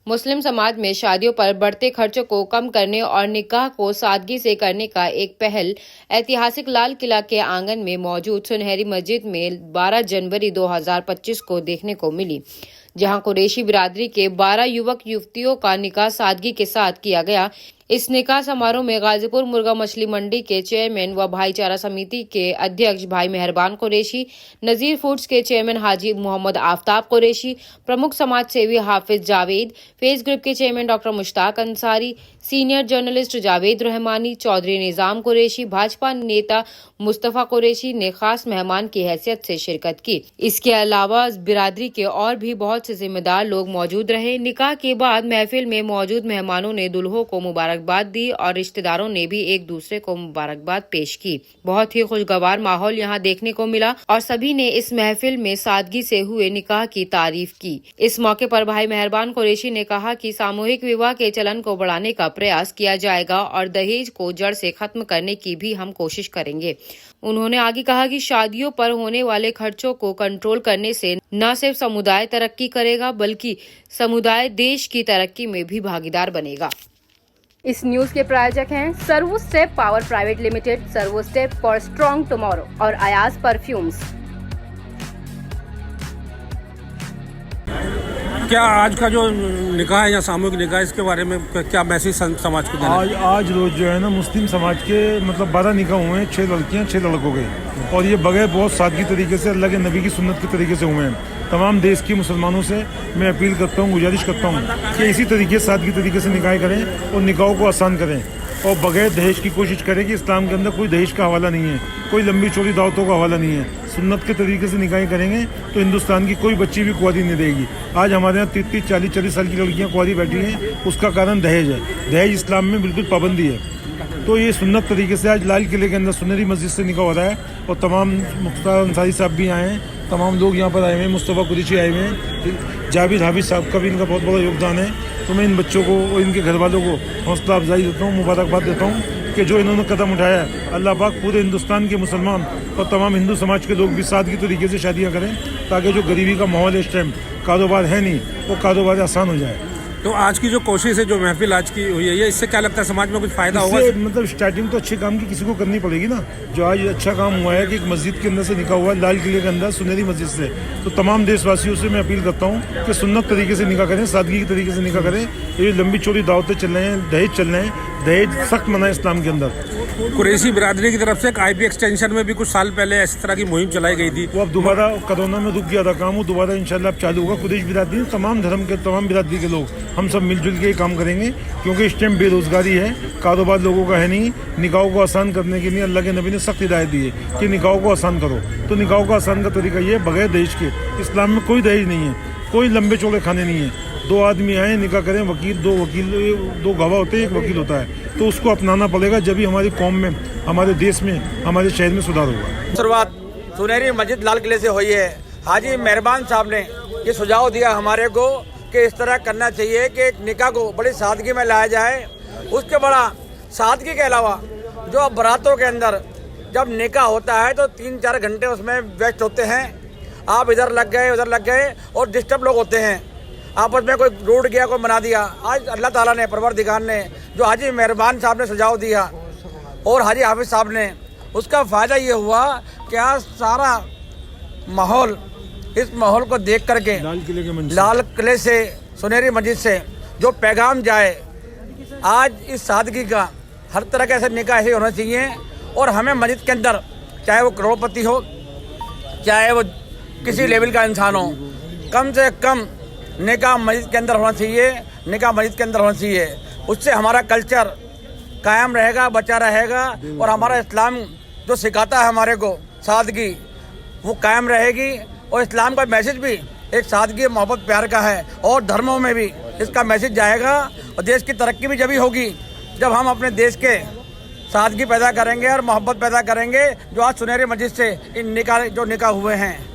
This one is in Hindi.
मुस्लिम समाज में शादियों पर बढ़ते खर्चों को कम करने और निकाह को सादगी से करने का एक पहल ऐतिहासिक लाल किला के आंगन में मौजूद सुनहरी मस्जिद में 12 जनवरी 2025 को देखने को मिली, जहां कुरैशी बिरादरी के 12 युवक युवतियों का निकाह सादगी के साथ किया गया। इस निकाह समारोह में गाजीपुर मुर्गा मछली मंडी के चेयरमैन व भाईचारा समिति के अध्यक्ष भाई मेहरबान कुरैशी, नजीर फूड्स के चेयरमैन हाजी मोहम्मद आफ्ताब कुरैशी, प्रमुख समाज सेवी हाफिज जावेद, फेस ग्रुप के chairman doctor Mushtaq Ansari, senior journalist Javed Rahmani, Chaudhary Nizam Qureshi, Bhajpa नेता मुस्तफा कुरैशी ने खास मेहमान की हैसियत से शिरकत की। इसके अलावा बिरादरी के और भी बहुत से जिम्मेदार लोग मौजूद रहे। निकाह के बाद महफिल में मौजूद मेहमानों ने दुल्हों को मुबारकबाद दी और रिश्तेदारों ने भी एक दूसरे को मुबारकबाद पेश की। बहुत ही खुशगवार माहौल यहाँ देखने को मिला और सभी ने इस महफिल में सादगी से हुए निकाह की तारीफ की। इस मौके पर भाई मेहरबान कुरैशी ने कहा कि सामूहिक विवाह के चलन को बढ़ाने का प्रयास किया जाएगा और दहेज को जड़ से खत्म करने की भी हम कोशिश करेंगे। उन्होंने आगे कहा कि शादियों पर होने वाले खर्चों को कंट्रोल करने से न सिर्फ समुदाय तरक्की करेगा बल्कि समुदाय देश की तरक्की में भी भागीदार बनेगा। इस न्यूज के प्रायोजक हैं servo step power private limited, servo step for strong tomorrow और अयाज परफ्यूम्स। क्या आज का जो निकाह है या सामूहिक निकाह, इसके बारे में क्या मैसेज समाज को देना है? आज रोज जो है ना मुस्लिम समाज के 12 निकाह हुए हैं, 6 लड़कियां 6 लड़कों के, और ये बगैर बहुत सादगी तरीके से अल्लाह के नबी की सुन्नत के तरीके से हुए हैं। तमाम देश के मुसलमानों से मैं अपील करता हूँ, गुजारिश करता हूँ कि इसी तरीके से सादगी तरीके से निकाह करें और निकाहों को आसान करें और बगैर दहेज की कोशिश करें कि इस्लाम के अंदर कोई दहेज का हवाला नहीं है, कोई लंबी चौड़ी दावतों का हवाला नहीं है। सुन्नत के तरीके से निकाह करेंगे तो हिंदुस्तान की कोई बच्ची भी कुंवारी नहीं रहेगी। आज हमारे यहाँ 30, 40 साल की लड़कियाँ कुंवारी बैठी हैं, उसका कारण दहेज है। दहेज इस्लाम में बिल्कुल पाबंदी है। तो ये सुन्नत तरीके से आज लाल किले के अंदर सुनहरी मस्जिद से निकाह हो रहा है और तमाम मुख्तार अंसारी साहब भी आए हैं, तमाम लोग यहाँ पर आए हुए हैं, मुस्तफा कुरैशी आए हुए हैं, जावेद हाफिज साहब का भी इनका बहुत बड़ा योगदान है। तो मैं इन बच्चों को और इनके घर वालों को हौसला अफजाई देता हूँ, मुबारकबाद देता हूँ कि जो इन्होंने कदम उठाया है। अल्लाह पाक पूरे हिंदुस्तान के मुसलमान और तमाम हिंदू समाज के लोग भी सादगी तरीके से शादियाँ करें ताकि जो गरीबी का माहौल है, इस टाइम कारोबार है नहीं, वो कारोबार आसान हो जाए। तो आज की जो कोशिश है, जो महफिल आज की हुई है, ये इससे क्या लगता है समाज में कुछ फायदा होगा? स्टार्टिंग तो अच्छे काम की किसी को करनी पड़ेगी ना। जो आज अच्छा काम हुआ है कि एक मस्जिद के अंदर से निकाह हुआ है, लाल किले के अंदर सुनहरी मस्जिद से, तो तमाम देशवासियों से मैं अपील करता हूँ कि सुन्नत तरीके से निकाह करें, सादगी के तरीके से निकाह करें। ये लंबी चौड़ी दावतें चल रहे हैं, दहेज चल रहे हैं, दहेज सख्त मना है इस्लाम के अंदर। कुरैशी बिरादरी की तरफ से एक IP एक्सटेंशन में भी कुछ साल पहले इस तरह की मुहिम चलाई गई थी, वो अब दोबारा कोरोना में रुक गया था काम, वो दोबारा इंशाल्लाह अब चालू होगा। कुरैशी बिरादरी तमाम धर्म के, तमाम बिरादरी के लोग हम सब मिलजुल के काम करेंगे क्योंकि इस टाइम बेरोजगारी है, कारोबार लोगों का है नहीं। निकाहों को आसान करने के लिए अल्लाह के नबी ने सख्त हिदायत दी है कि निकाहों को आसान करो। तो निकाहों का आसान का तरीका ये है, बगैर दहेज के। इस्लाम में कोई दहेज नहीं है, कोई लंबे चौड़े खाने नहीं है। 2 आदमी आए, निकाह करें, दो गवाह होते हैं, एक वकील होता है, तो उसको अपनाना पड़ेगा। जब भी हमारी कौम में, हमारे देश में, हमारे शहर में सुधार होगा। शुरुआत सुनहरी मस्जिद लाल किले से हुई है। हाजी मेहरबान साहब ने ये सुझाव दिया हमारे को कि इस तरह करना चाहिए कि एक निकाह को बड़ी सादगी में लाया जाए। उसके बड़ा सादगी के अलावा जो बारातों के अंदर जब निकाह होता है तो 3-4 घंटे उसमें वेस्ट होते हैं। आप इधर लग गए, उधर लग गए और डिस्टर्ब लोग होते हैं, आपस में कोई रूठ गया, कोई बना दिया। आज अल्लाह ताला ने, परवरदिगार ने, जो हाजी मेहरबान साहब ने सुझाव दिया और हाजी हाफिज साहब ने, उसका फ़ायदा ये हुआ कि आज सारा माहौल, इस माहौल को देख करके लाल किले से, सुनहरी मस्जिद से जो पैगाम जाए, आज इस सादगी का हर तरह का ऐसा निकाह ऐसे होना चाहिए। और हमें मस्जिद के अंदर, चाहे वो करोड़पति हो, चाहे वो किसी लेवल का इंसान हो, कम से कम निकाह मस्जिद के अंदर होना चाहिए, निकाह मस्जिद के अंदर होना चाहिए। उससे हमारा कल्चर कायम रहेगा, बचा रहेगा और हमारा इस्लाम जो सिखाता है हमारे को सादगी, वो कायम रहेगी। और इस्लाम का मैसेज भी एक सादगी, मोहब्बत, प्यार का है और धर्मों में भी इसका मैसेज जाएगा। और देश की तरक्की भी जभी होगी जब हम अपने देश के सादगी पैदा करेंगे और मोहब्बत पैदा करेंगे, जो आज सुनहरी मस्जिद से इन निकाह हुए हैं।